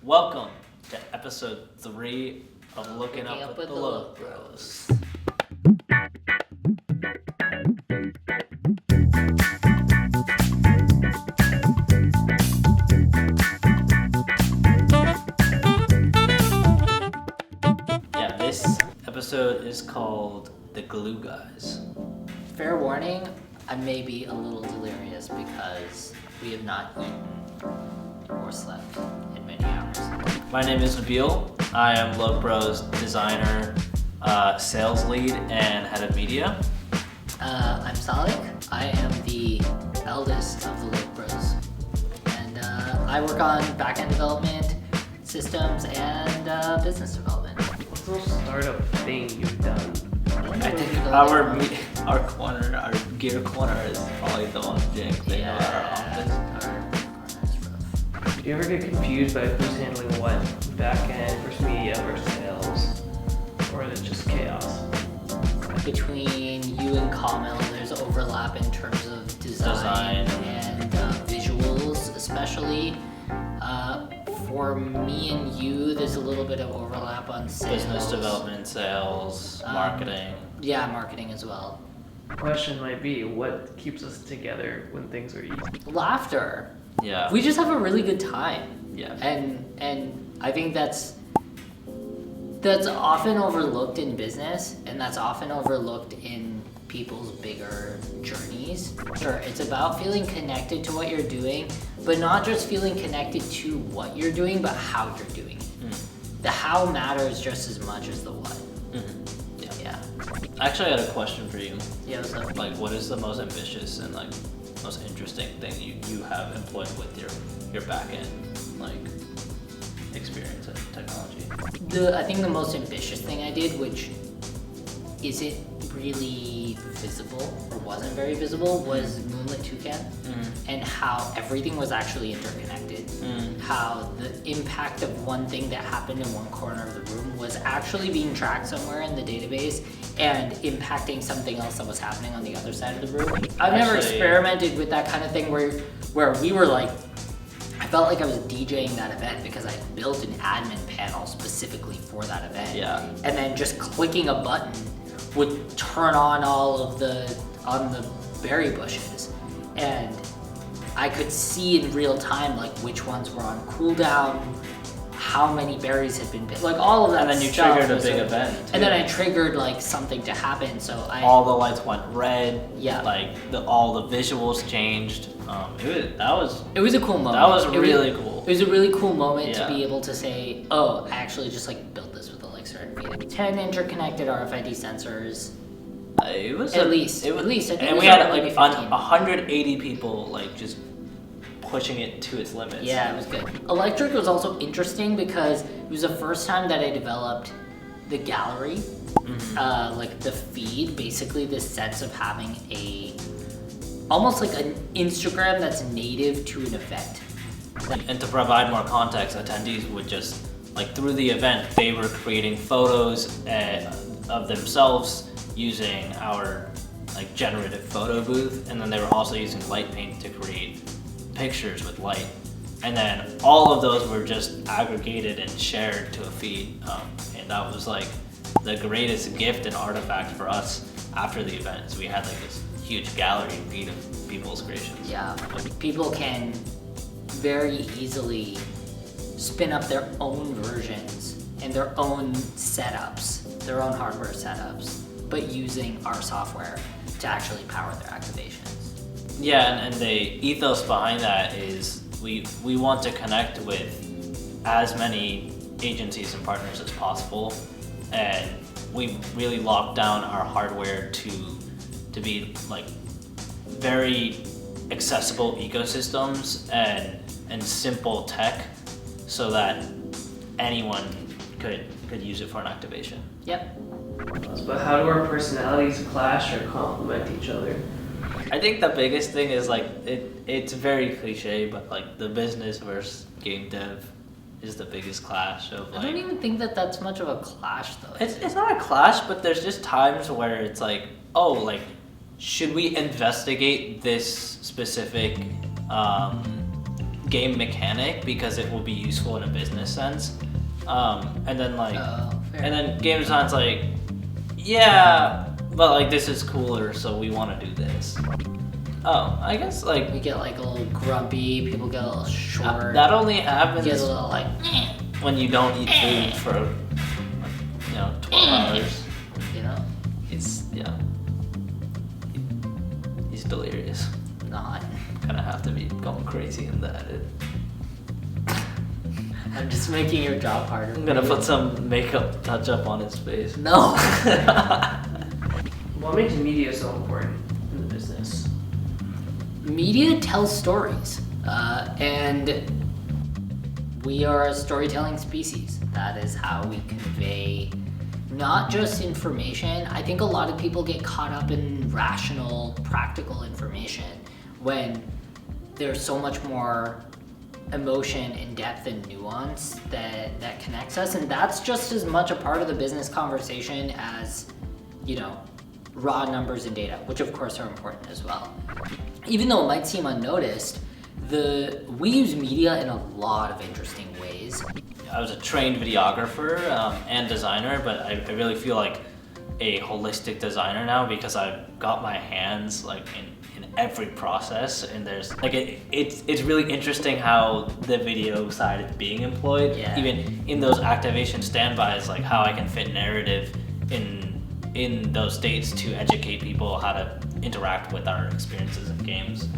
Welcome to episode 3 of Looking Up with the Look Bros. Yeah, this episode is called The Glue Guys. Fair warning, I may be a little delirious because we have not eaten or slept in many hours. My name is Nabil. I am Look Bros designer, sales lead, and head of media. I'm Salik. I am the eldest of the Look Bros. And I work on back-end development, systems, and business development. What's the most startup thing you've done? I think our gear corner is probably the most jank thing about our office. Our rough. Do you ever get confused by who's handling what? Back-end versus media versus sales? Or is it just chaos? Between you and Kamil, there's overlap in terms of design. And visuals, especially. For me and you, there's a little bit of overlap on sales. Business development, sales, marketing. Yeah, marketing as well. Question might be, what keeps us together when things are easy? Laughter. Yeah. We just have a really good time. Yeah. And I think that's often overlooked in business, and that's often overlooked in people's bigger journeys. Sure, it's about feeling connected to what you're doing, but not just feeling connected to what you're doing, but how you're doing it. The how matters just as much as the what. Yeah. Actually, I had a question for you. Yeah, what's up? Like, what is the most ambitious and like most interesting thing you have employed with your back end experience and technology? I think the most ambitious thing I did, which isn't really visible or wasn't very visible, was Moonlit Toucan, and how everything was actually interconnected. How the impact of one thing that happened in one corner of the room was actually being tracked somewhere in the database and impacting something else that was happening on the other side of the room. I've never experimented with that kind of thing where we were like, I felt like I was DJing that event because I built an admin panel specifically for that event. Yeah. And then just clicking a button would turn on all of the berry bushes, and I could see in real time like which ones were on cooldown, how many berries had been picked, like all of that. And then you stuff triggered a was big sort event, too. and then I triggered like something to happen. So All the lights went red. Yeah. Like all the visuals changed. It was a cool moment. That was It really cool. It was a really cool moment Yeah. to be able to say, oh, I actually just like built this with Elixir and Vita. 10 interconnected RFID sensors. It was At least. I think and it was we had maybe like 15. 180 people like just pushing it to its limits. Yeah, it was good. Electric was also interesting because it was the first time that I developed the gallery, like the feed, basically the sense of having almost like an Instagram that's native to an event. And to provide more context, attendees would just like through the event they were creating photos of themselves using our like generative photo booth, and then they were also using light paint to create pictures with light, and then all of those were just aggregated and shared to a feed, and that was like the greatest gift and artifact for us after the event. So we had like this huge gallery feed of people's creations. Yeah, people can very easily spin up their own versions and their own setups, their own hardware setups, but using our software to actually power their activations. Yeah, and the ethos behind that is we want to connect with as many agencies and partners as possible, and we really locked down our hardware to be like very accessible ecosystems and simple tech, so that anyone could use it for an activation. Yep. But how do our personalities clash or complement each other? I think the biggest thing is like it's very cliche, but like the business versus game dev is the biggest clash of like. I don't even think that that's much of a clash though. It's not a clash, but there's just times where it's like, oh, like, should we investigate this specific game mechanic because it will be useful in a business sense. And then like, Fair. and then game design's like, yeah, but like this is cooler, so we want to do this. Oh, I guess like We get like a little grumpy, people get a little short. that only get happens a little like, when you don't eat food for, 12 hours. you know, He's delirious. not. Gonna have to be going crazy in the edit. I'm just making your job harder. I'm gonna put some makeup touch up on his face. No. What makes media so important in the business? Media tells stories, and we are a storytelling species. That is how we convey not just information. I think a lot of people get caught up in rational, practical information when there's so much more emotion and depth and nuance that connects us, and that's just as much a part of the business conversation as, raw numbers and data, which of course are important as well. Even though it might seem unnoticed, we use media in a lot of interesting ways. I was a trained videographer and designer, but I really feel like a holistic designer now because I've got my hands like in every process, and there's like it's really interesting how the video side is being employed. Yeah. Even in those activation standbys, like how I can fit narrative in those states to educate people how to interact with our experiences in games.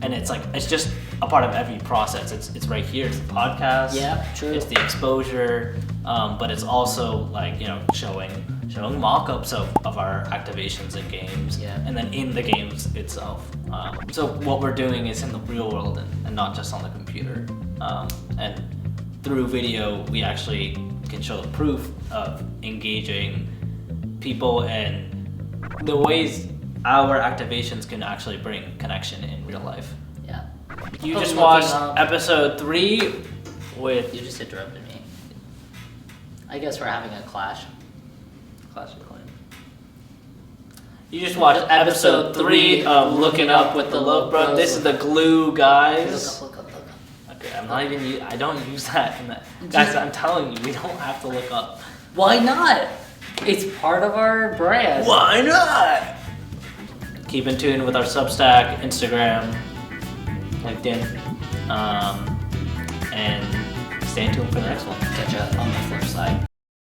And it's just a part of every process. It's right here. It's the podcast. Yeah, true. It's the exposure, but it's also like showing mock-ups of our activations in games, Yeah. and then in the games itself. So what we're doing is in the real world and not just on the computer. And through video, we actually can show the proof of engaging people and the ways our activations can actually bring connection in real life. Yeah. You Oh, just looking watched up. episode 3 with You just interrupted me. I guess we're having a clash. Clash of Clans. You just watched episode 3 of Looking Up with the Love Bro. This is the glue, guys. Look up. Okay, I don't use that in that. Guys, I'm telling you, we don't have to look up. Why not? It's part of our brand. Why not? Keep in tune with our Substack, Instagram, LinkedIn, and stay tuned for the next one. Catch you on the flip side.